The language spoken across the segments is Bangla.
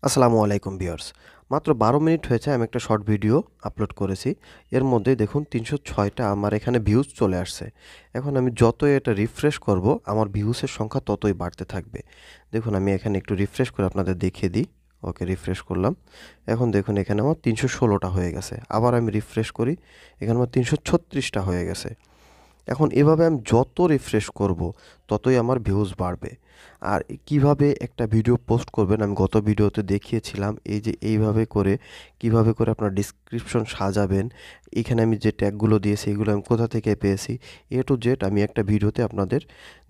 আসসালামু আলাইকুম ভিউয়ার্স। মাত্র ১২ মিনিট হয়েছে আমি একটা শর্ট ভিডিও আপলোড করেছি। এর মধ্যে দেখুন ৩০৬টা আমার এখানে ভিউজ চলে আসছে। এখন আমি যতই এটা রিফ্রেশ করব, আমার ভিউসের সংখ্যা ততই বাড়তে থাকবে। দেখুন আমি এখানে একটু রিফ্রেশ করে আপনাদের দেখিয়ে দিই। ওকে, রিফ্রেশ করলাম। এখন দেখুন এখানে আমার ৩১৬টা হয়ে গেছে। আবার আমি রিফ্রেশ করি, এখানে আমার ৩৩৬টা হয়ে গেছে। এখন এভাবে আমি যত রিফ্রেশ করব ততই আমার ভিউজ বাড়বে। আর কিভাবে একটা ভিডিও পোস্ট করবেন আমি গত ভিডিওতে দেখিয়েছিলাম। এই যে এইভাবে করে কিভাবে করে আপনার ডিসক্রিপশন সাজাবেন। এখানে আমি যে ট্যাগগুলো দিয়েছি এগুলো আমি কোথা থেকে পেয়েছি, এ টু জেড আমি একটা ভিডিওতে আপনাদের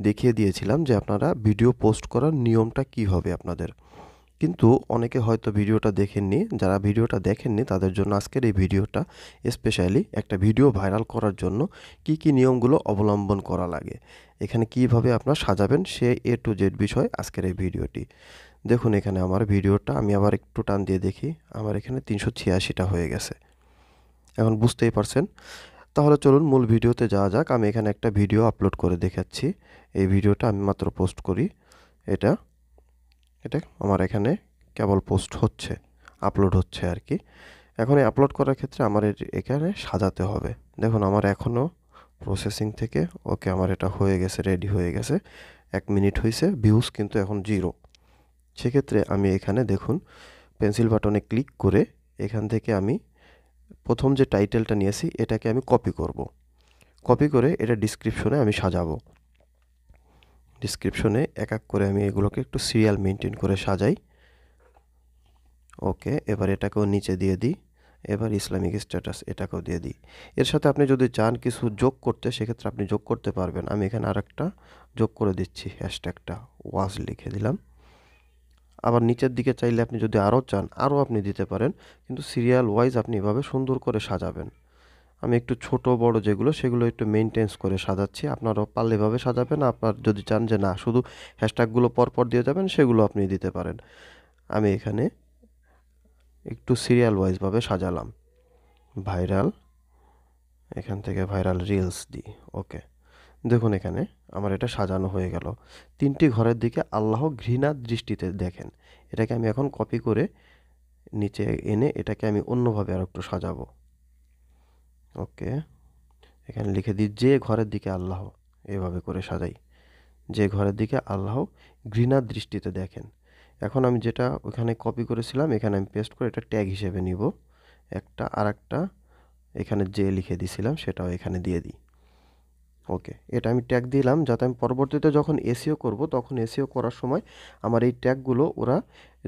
দেখিয়ে দিয়েছিলাম যে আপনারা ভিডিও পোস্ট করার নিয়মটা কী হবে আপনাদের। কিন্তু অনেকে হয়তো ভিডিওটা দেখেননি। যারা ভিডিওটা দেখেননি তাদের জন্য আজকের এই ভিডিওটা স্পেশালি একটা ভিডিও ভাইরাল করার জন্য কি নিয়মগুলো অবলম্বন করা লাগে, এখানে কিভাবে আপনারা সাজাবেন সে এ টু জেড বিষয় আজকের এই ভিডিওটি। দেখুন এখানে আমার ভিডিওটা আমি আবার একটু টান দিয়ে দেখি, আমার এখানে ৩৮৬টা হয়ে গেছে। এখন বুঝতেই পারছেন। তাহলে চলুন মূল ভিডিওতে যাওয়া যাক। আমি এখানে একটা ভিডিও আপলোড করে দেখাচ্ছি। এই ভিডিওটা আমি মাত্র পোস্ট করি। এটা এটা আমার এখানে কেবল পোস্ট হচ্ছে, আপলোড হচ্ছে আর কি। এখন এই আপলোড করার ক্ষেত্রে আমার এখানে সাজাতে হবে। দেখুন আমার এখনও প্রসেসিং থেকে ওকে আমার এটা হয়ে গেছে, রেডি হয়ে গেছে। ১ মিনিট হয়েছে, ভিউজ কিন্তু এখন 0। সেক্ষেত্রে আমি এখানে দেখুন পেন্সিল বাটনে ক্লিক করে এখান থেকে আমি প্রথম যে টাইটেলটা নিয়েছি এটাকে আমি কপি করব। কপি করে এটা ডিসক্রিপশনে আমি সাজাবো। ডিসক্রিপশনে এক এক করে আমি এগুলোকে একটু সিরিয়াল মেনটেন করে সাজাই। ওকে, এবার এটাকেও নিচে দিয়ে দিই। এবার ইসলামিক স্ট্যাটাস এটাকেও দিয়ে দিই। এর সাথে আপনি যদি চান কিছু যোগ করতে সেক্ষেত্রে আপনি যোগ করতে পারবেন। আমি এখানে আরেকটা যোগ করে দিচ্ছি, হ্যাশট্যাগটা ওয়াজ লিখে দিলাম। আবার নিচের দিকে চাইলে আপনি যদি আরও চান আরও আপনি দিতে পারেন, কিন্তু সিরিয়াল ওয়াইজ আপনি এভাবে সুন্দর করে সাজাবেন। আমি একটু ছোট বড় যেগুলো সেগুলো একটু মেনটেন্স করে সাজাচ্ছি। আপনারাও পারলে এভাবে সাজাবেন। আপনার যদি চান যে না শুধু হ্যাশট্যাগুলো পরপর দিয়ে যাবেন সেগুলো আপনি দিতে পারেন। আমি এখানে একটু সিরিয়াল ওয়াইজভাবে সাজালাম। ভাইরাল, এখান থেকে ভাইরাল রিলস দিই। ওকে, দেখুন এখানে আমার এটা সাজানো হয়ে গেল। 3টি ঘরের দিকে আল্লাহ ঘৃণার দৃষ্টিতে দেখেন। এটাকে আমি এখন কপি করে নিচে এনে এটাকে আমি অন্যভাবে আর একটু সাজাবো। ওকে, এখানে লিখে দিই যে ঘরের দিকে আল্লাহ, এভাবে করে সাজাই। যে ঘরের দিকে আল্লাহ ঘৃণার দৃষ্টিতে দেখেন। এখন আমি যেটা ওখানে কপি করেছিলাম এখানে আমি পেস্ট করে এটা ট্যাগ হিসেবে নিব একটা, আর একটা এখানে যে লিখে দিয়েছিলাম সেটাও এখানে দিয়ে দিই। ওকে, এটা আমি ট্যাগ দিলাম যাতে আমি পরবর্তীতে যখন এসইও করব তখন এসইও করার সময় আমার এই ট্যাগগুলো ওরা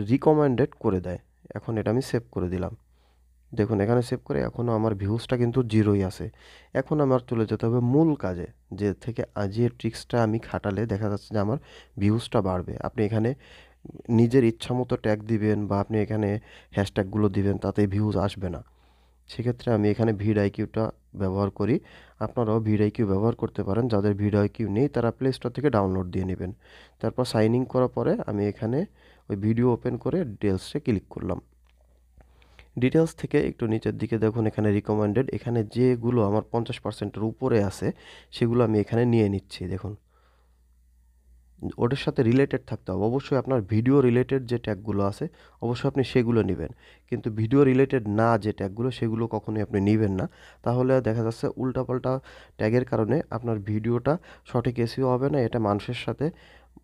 রিকমেন্ডেড করে দেয়। এখন এটা আমি সেভ করে দিলাম। দেখুন এখানে সেভ করে এখনও আমার ভিউজটা কিন্তু 0ই আছে। এখন আমার চলে যেতে হবে মূল কাজে, যে থেকে যে ট্রিক্সটা আমি খাটালে দেখা যাচ্ছে যে আমার ভিউজটা বাড়বে। আপনি এখানে নিজের ইচ্ছামতো ট্যাগ দিবেন বা আপনি এখানে হ্যাশট্যাগুলো দিবেন, তাতে ভিউজ আসবে না। সেক্ষেত্রে আমি এখানে ভিডআইকিউটা ব্যবহার করি। আপনারাও ভিডআইকিউ ব্যবহার করতে পারেন। যাদের ভিডআইকিউ নেই তারা প্লে স্টোর থেকে ডাউনলোড দিয়ে নেবেন। তারপর সাইন ইন করার পরে আমি এখানে ওই ভিডিও ওপেন করে ডিটেলসে ক্লিক করলাম। ডিটেলস থেকে একটু নিচের দিকে দেখুন এখানে রিকমেন্ডেড, এখানে যেগুলো আমার 50%-এর উপরে আছে সেগুলো আমি এখানে নিয়ে নিচ্ছি। দেখুন ওটার সাথে রিলেটেড থাকতে হবে। অবশ্যই আপনার ভিডিও রিলেটেড যে ট্যাগগুলো আছে অবশ্যই আপনি সেগুলো নেবেন। কিন্তু ভিডিও রিলেটেড না যে ট্যাগগুলো সেগুলো কখনোই আপনি নেবেন না। তাহলে দেখা যাচ্ছে উল্টাপাল্টা ট্যাগের কারণে আপনার ভিডিওটা সঠিক এসইও হবে না, এটা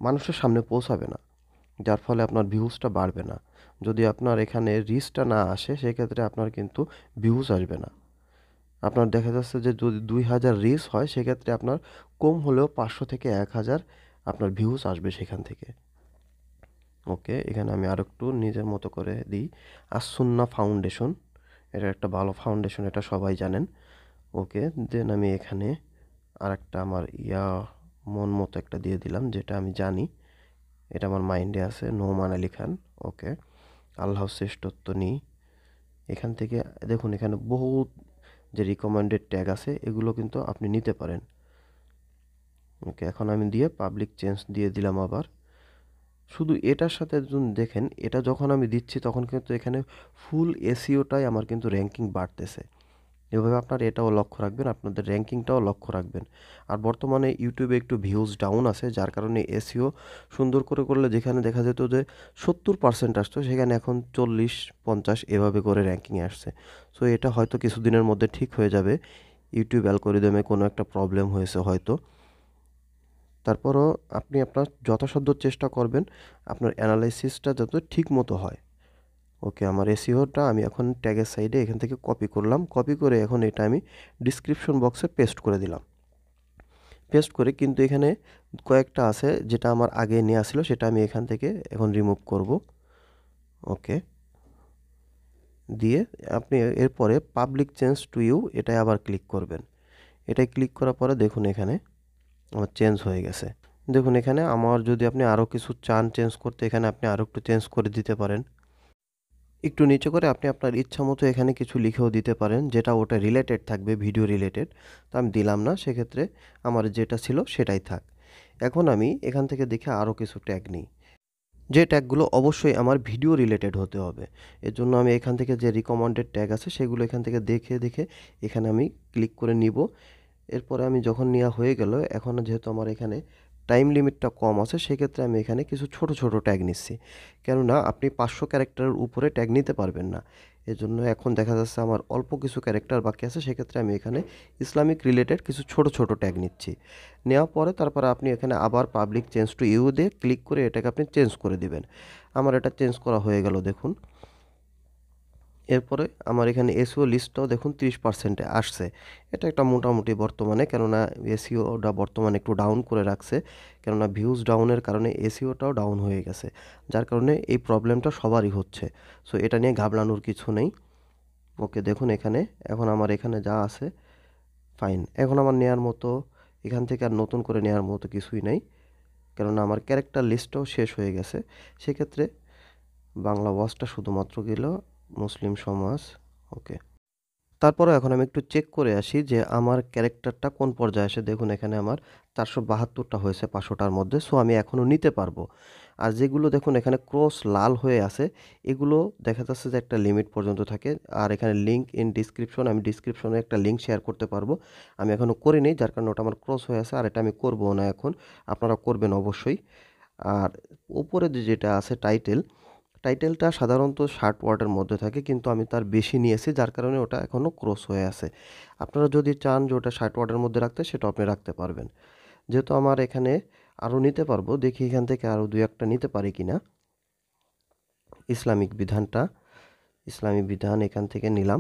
মানুষের সামনে পৌঁছাবে না। যার ফলে আপনার ভিউজটা বাড়বে না। যদি আপনার এখানে রিচটা না আসে সেক্ষেত্রে আপনার কিন্তু ভিউজ আসবে না। আপনার দেখা যাচ্ছে যে যদি 2000 রিচ হয় সেক্ষেত্রে আপনার কম হলেও 500 থেকে 1000 আপনার ভিউজ আসবে সেখান থেকে। ওকে, এখানে আমি আরেকটু নিজের মতো করে দিই। আসুন্না ফাউন্ডেশন, এটা একটা ভালো ফাউন্ডেশন, এটা সবাই জানেন। ওকে, দেন আমি এখানে আরেকটা আমার মন মতো একটা দিয়ে দিলাম যেটা আমি জানি, এটা আমার মাইন্ডে আছে, নোমান আলী খান। ওকে, আল্লাহর শ্রেষ্ঠত্ব নিই এখান থেকে। দেখুন এখানে বহুত যে রিকমেন্ডেড ট্যাগ আছে এগুলো কিন্তু আপনি নিতে পারেন। ওকে, এখন আমি দিয়ে পাবলিক চেঞ্জ দিয়ে দিলাম আবার। শুধু এটার সাথে দেখেন এটা যখন আমি দিচ্ছি তখন কিন্তু এখানে ফুল এসইওটাই আমার কিন্তু র্যাঙ্কিং বাড়তেছে। এভাবে আপনারা এটাও লক্ষ্য রাখবেন, আপনাদের র্যাঙ্কিংটাও লক্ষ্য রাখবেন। আর বর্তমানে ইউটিউবে একটু ভিউজ ডাউন আছে, যার কারণে এসইও সুন্দর করে করলে যেখানে দেখা যেত যে 70% আসতো, সেখানে এখন 40-50 এভাবে করে র্যাঙ্কিংয়ে আসছে। সো এটা হয়তো কিছুদিনের মধ্যে ঠিক হয়ে যাবে। ইউটিউব অ্যালগরিদমে কোনো একটা প্রবলেম হয়েছে হয়তো। তারপরও আপনি আপনার যথাসাধ্য চেষ্টা করবেন আপনার অ্যানালাইসিসটা যাতে ঠিক মতো হয়। ওকে, আমার এসইওটা আমি এখন ট্যাগের সাইডে এখান থেকে কপি করলাম। কপি করে এখন এটা আমি ডিসক্রিপশন বক্সে পেস্ট করে দিলাম। পেস্ট করে কিন্তু এখানে কয়েকটা আছে যেটা আমার আগে নেওয়া ছিল, সেটা আমি এখান থেকে এখন রিমুভ করব। ওকে, দিয়ে আপনি এরপরে পাবলিক চেঞ্জ টু ইউ এটাই আবার ক্লিক করবেন। এটাই ক্লিক করার পরে দেখুন এখানে আমার চেঞ্জ হয়ে গেছে। দেখুন এখানে আমার যদি আপনি আরও কিছু চান চেঞ্জ করতে, এখানে আপনি আরও একটু চেঞ্জ করে দিতে পারেন। একটু নিচে করে আপনি আপনার ইচ্ছা মতো এখানে কিছু লিখেও দিতে পারেন, যেটা ওটা রিলেটেড থাকবে, ভিডিও রিলেটেড। তো আমি দিলাম না, সেক্ষেত্রে আমার যেটা ছিল সেটাই থাক। এখন আমি এখান থেকে দেখে আরও কিছু ট্যাগ নিই, যে ট্যাগগুলো অবশ্যই আমার ভিডিও রিলেটেড হতে হবে। এর জন্য আমি এখান থেকে যে রিকমেন্ডেড ট্যাগ আছে সেগুলো এখান থেকে দেখে দেখে এখানে আমি ক্লিক করে নিব। এরপরে আমি যখন নেওয়া হয়ে গেল, এখন যেহেতু আমার এখানে টাইম লিমিটটা কম আছে, সেক্ষেত্রে আমি এখানে কিছু ছোট ছোট ট্যাগ নিচ্ছি। কেননা আপনি 500 ক্যারেক্টারের উপরে ট্যাগ নিতে পারবেন না। এজন্য এখন দেখা যাচ্ছে আমার অল্প কিছু ক্যারেক্টার বাকি আছে, সেক্ষেত্রে আমি এখানে ইসলামিক রিলেটেড কিছু ছোট ছোট ট্যাগ নিচ্ছি। নেওয়ার পরে তারপরে আপনি এখানে আবার পাবলিক চেঞ্জ টু ইউ দিয়ে ক্লিক করে এটাকে আপনি চেঞ্জ করে দিবেন। আমার এটা চেঞ্জ করা হয়ে গেল দেখুন। এরপরে আমার এখানে এসইও লিস্টটাও দেখুন 30%-এ আসছে। এটা একটা মোটামুটি বর্তমানে, কেননা এসইওটা বর্তমানে একটু ডাউন করে রাখছে, কেননা ভিউজ ডাউনের কারণে এসইওটাও ডাউন হয়ে গেছে, যার কারণে এই প্রবলেমটা সবারই হচ্ছে। সো এটা নিয়ে ঘাবড়ানোর কিছু নেই। ওকে, দেখুন এখানে এখন আমার এখানে যা আছে ফাইন। এখন আমার নেয়ার মতো এখান থেকে আর নতুন করে নেয়ার মতো কিছুই নাই, কেননা আমার ক্যারেক্টার লিস্টটাও শেষ হয়ে গেছে। সেক্ষেত্রে বাংলা ওয়াচটা শুধুমাত্র গেল মুসলিম সমাজ। ওকে, তারপরে এখন আমি একটু চেক করে আসি যে আমার ক্যারেক্টারটা কোন পর্যায়ে আসে। দেখুন এখানে আমার 472টা হয়েছে 500টার মধ্যে। সো আমি এখনও নিতে পারবো। আর যেগুলো দেখুন এখানে ক্রস লাল হয়ে আছে, এগুলো দেখা যাচ্ছে যে একটা লিমিট পর্যন্ত থাকে। আর এখানে লিঙ্ক ইন ডিসক্রিপশন, আমি ডিসক্রিপশনে একটা লিঙ্ক শেয়ার করতে পারবো। আমি এখনও করিনি, যার কারণে ওটা আমার ক্রস হয়ে আছে, আর এটা আমি করবো না এখন। আপনারা করবেন অবশ্যই। আর উপরে যেটা আছে টাইটেলটা সাধারণত 60 ওয়ার্ডের মধ্যে থাকে, কিন্তু আমি তার বেশি নিয়েছি, যার কারণে ওটা এখনও ক্রস হয়ে আছে। আপনারা যদি চান যে ওটা 60 ওয়ার্ডের মধ্যে রাখতে, সেটা আপনি রাখতে পারবেন। যেহেতু আমার এখানে আরও নিতে পারবো, দেখি এখান থেকে আরও 2-1টা নিতে পারি কিনা। ইসলামিক বিধানটা, ইসলামী বিধান এখান থেকে নিলাম।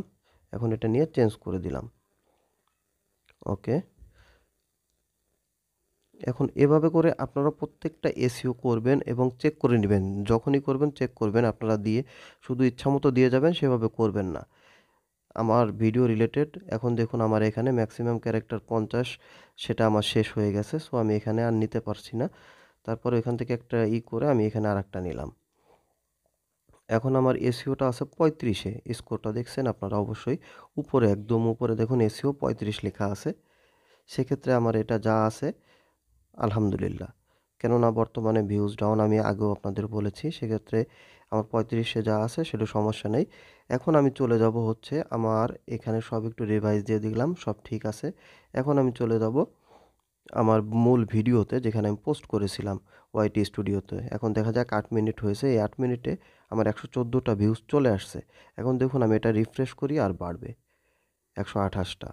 এখন এটা নিয়ে চেঞ্জ করে দিলাম। ওকে, এখন এভাবে করে আপনারা প্রত্যেকটা এসইও করবেন এবং চেক করে নেবেন। যখনই করবেন চেক করবেন, আপনারা দিয়ে শুধু ইচ্ছামতো দিয়ে যাবেন সেভাবে করবেন না। আমার ভিডিও রিলেটেড এখন দেখুন আমার এখানে ম্যাক্সিমাম ক্যারেক্টার 50, সেটা আমার শেষ হয়ে গেছে। সো আমি এখানে আর নিতে পারছি না। তারপরে এখান থেকে একটা করে আমি এখানে আরেকটা নিলাম। এখন আমার এসইওটা আছে 35-এ। স্কোরটা দেখছেন আপনারা অবশ্যই। উপরে একদম উপরে দেখুন এসইও 35 লেখা আছে। সেক্ষেত্রে আমার এটা যা আছে আলহামদুলিল্লাহ। কেননা বর্তমানে ভিউজ ডাউন আমি আগেও আপনাদের বলেছি, সেক্ষেত্রে আমার 35-এ যা আছে সেটা সমস্যা নেই। এখন আমি চলে যাব হচ্ছে আমার এখানে সব একটু রিভাইজ দিয়ে দিলাম, সব ঠিক আছে। এখন আমি চলে যাব আমার মূল ভিডিওতে, যেখানে আমি পোস্ট করেছিলাম ওয়াইটি স্টুডিওতে। এখন দেখা যাক 8 মিনিট হয়েছে, এই 8 মিনিটে আমার 114টা ভিউজ চলে আসছে। এখন দেখুন আমি এটা রিফ্রেশ করি আর বাড়বে 128টা।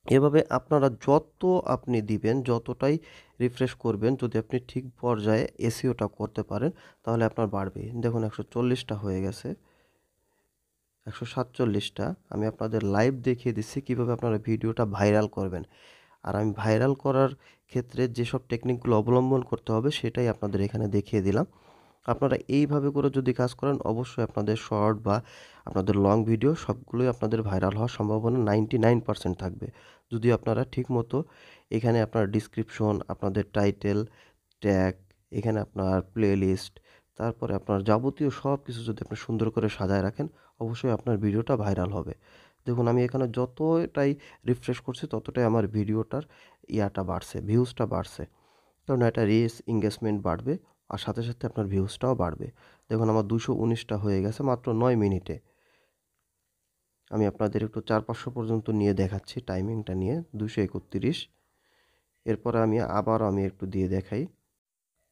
এভাবে আপনারা যত আপনি দিবেন, যতটাই রিফ্রেশ করবেন, যদি আপনি ঠিক পর্যায়ে এসইওটা করতে পারেন, তাহলে আপনার বাড়বে। দেখুন 140টা হয়ে গেছে, 147টা। আমি আপনাদের লাইভ দেখিয়ে দিচ্ছি কীভাবে আপনারা ভিডিওটা ভাইরাল করবেন। আর আমি ভাইরাল করার ক্ষেত্রে যেসব টেকনিকগুলো অবলম্বন করতে হবে সেটাই আপনাদের এখানে দেখিয়ে দিলাম। আপনারা এইভাবে করে যদি কাজ করেন, অবশ্যই আপনাদের শর্ট বা আপনাদের লং ভিডিও সবগুলোই আপনাদের ভাইরাল হওয়ার সম্ভাবনা 99% থাকবে। যদি আপনারা ঠিকমতো এখানে আপনার ডিসক্রিপশন, আপনাদের টাইটেল, ট্যাগ, এখানে আপনার প্লেলিস্ট, তারপরে আপনার যাবতীয় সব কিছু যদি আপনি সুন্দর করে সাজায় রাখেন, অবশ্যই আপনার ভিডিওটা ভাইরাল হবে। দেখুন আমি এখানে যতটাই রিফ্রেশ করছি ততটাই আমার ভিডিওটার বাড়ছে, ভিউজটা বাড়ছে। কারণ এটা রিচ এঙ্গেজমেন্ট বাড়বে, আর সাথে সাথে আপনার ভিউজটাও বাড়বে। দেখুন আমার 219টা হয়ে গেছে মাত্র 9 মিনিটে। আমি আপনাদের একটু 400-500 পর্যন্ত নিয়ে দেখাচ্ছি টাইমিংটা নিয়ে 231। এরপরে আমি একটু দিয়ে দেখাই।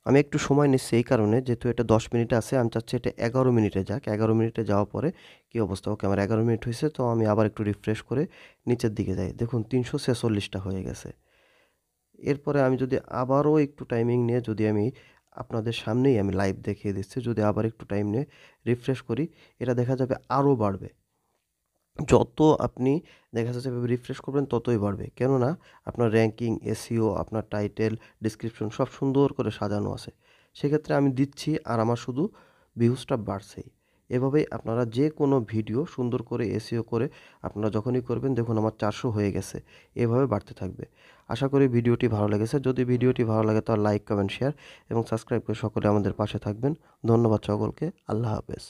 আমি একটু সময় নিচ্ছি এই কারণে যেহেতু এটা 10 মিনিট আছে আমি চাচ্ছি এটা 11 মিনিটে যাক। 11 মিনিটে যাওয়ার পরে কী অবস্থা? ওকে আমার 11 মিনিট হয়েছে, তো আমি আবার একটু রিফ্রেশ করে নিচের দিকে যাই। দেখুন 346টা হয়ে গেছে। এরপরে আমি যদি আবারও একটু টাইমিং নিয়ে যদি আমি আপনাদের সামনেই আমি লাইভ দেখিয়ে দিচ্ছি, যদি আবার একটু টাইম নিয়ে রিফ্রেশ করি, এটা দেখা যাবে আরও বাড়বে। যত আপনি দেখা যাচ্ছে এভাবে রিফ্রেশ করবেন ততই বাড়বে। কেননা আপনার র্যাঙ্কিং, এসইও, আপনার টাইটেল, ডেসক্রিপশন সব সুন্দর করে সাজানো আছে। সেক্ষেত্রে আমি দিচ্ছি আর আমার শুধু ভিউজটা বাড়ছেই। এভাবেই আপনারা যে কোনো ভিডিও সুন্দর করে এসইও করে আপনারা যখনই করবেন দেখুন আমার 400 হয়ে গেছে। এভাবে বাড়তে থাকবে। আশা করি ভিডিওটি ভালো লেগেছে। যদি ভিডিওটি ভালো লাগে তাহলে লাইক, কমেন্ট, শেয়ার এবং সাবস্ক্রাইব করে সকলে আমাদের পাশে থাকবেন। ধন্যবাদ সকলকে। আল্লাহ হাফেজ।